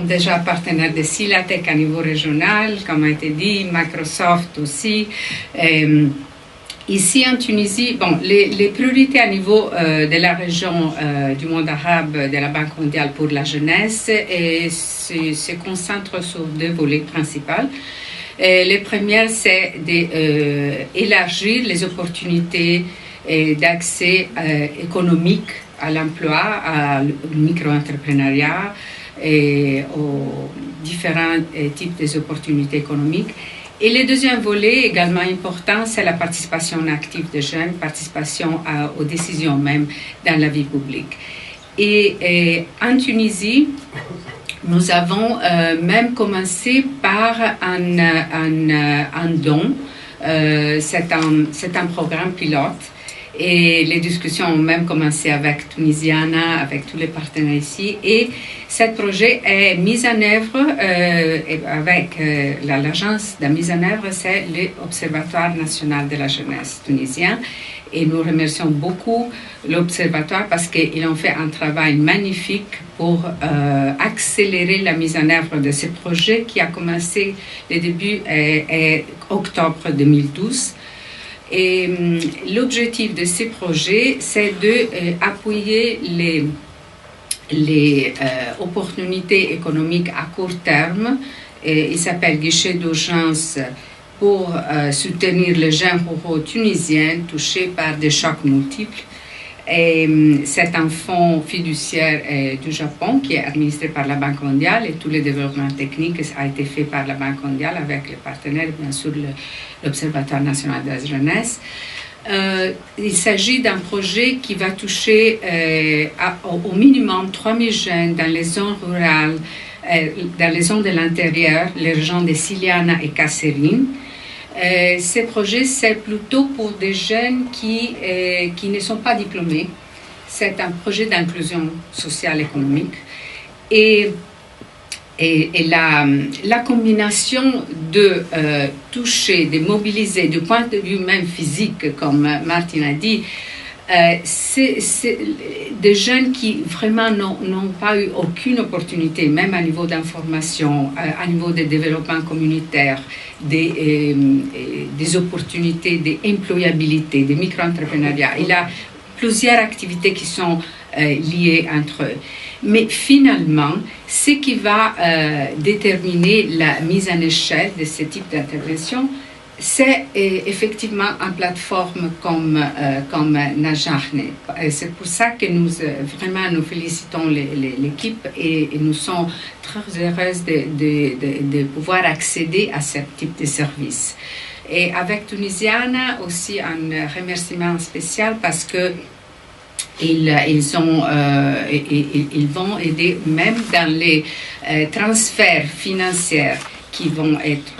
Déjà partenaire de Silatec à niveau régional, comme a été dit, Microsoft aussi. Ici en Tunisie, bon, les priorités à niveau de la région du monde arabe de la Banque mondiale pour la jeunesse se concentrent sur deux volets principaux. Le premier, c'est d'élargir les opportunités d'accès économique à l'emploi, à micro-entrepreneuriat, et aux différents types d'opportunités économiques. Et le deuxième volet également important, c'est la participation active des jeunes, participation aux décisions même dans la vie publique. Et en Tunisie, nous avons même commencé par un don. C'est un programme pilote. Et les discussions ont même commencé avec Tunisiana, avec tous les partenaires ici. Et ce projet est mis en œuvre avec l'agence de mise en œuvre, c'est l'Observatoire national de la jeunesse tunisien. Et nous remercions beaucoup l'Observatoire parce qu'ils ont fait un travail magnifique pour accélérer la mise en œuvre de ce projet qui a commencé, le début est octobre 2012. Et l'objectif de ces projets, c'est d'appuyer les opportunités économiques à court terme. Il s'appelle guichet d'urgence pour soutenir les jeunes ruraux tunisiens touchés par des chocs multiples. Et c'est un fonds fiduciaire du Japon qui est administré par la Banque mondiale et tous les développements techniques a été fait par la Banque mondiale avec les partenaires, bien sûr l'Observatoire national de la jeunesse. Il s'agit d'un projet qui va toucher au minimum 3000 jeunes dans les zones rurales, dans les zones de l'intérieur, les régions de Siliana et Kasserine. Ce projet, c'est plutôt pour des jeunes qui ne sont pas diplômés. C'est un projet d'inclusion sociale et économique. Et la combination de toucher, de mobiliser du point de vue même physique, comme Martin a dit, c'est des jeunes qui vraiment n'ont pas eu aucune opportunité, même à niveau d'information, à niveau de développement communautaire, des opportunités d'employabilité, de micro-entrepreneuriat. Il y a plusieurs activités qui sont liées entre eux. Mais finalement, ce qui va déterminer la mise en échelle de ce type d'intervention, c'est effectivement une plateforme comme Najarne. C'est pour ça que nous félicitons l'équipe et nous sommes très heureuses de pouvoir accéder à ce type de service. Et avec Tunisiana aussi un remerciement spécial parce que ils vont aider même dans les transferts financiers qui vont être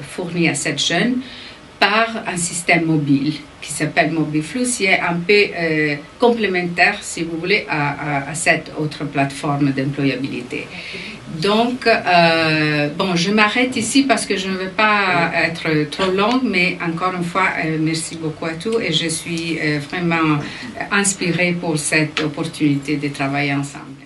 fournis à cette jeune par un système mobile qui s'appelle MobiFlux, qui est un peu complémentaire, si vous voulez, à cette autre plateforme d'employabilité. Donc, je m'arrête ici parce que je ne veux pas être trop longue, mais encore une fois, merci beaucoup à tous et je suis vraiment inspirée pour cette opportunité de travailler ensemble.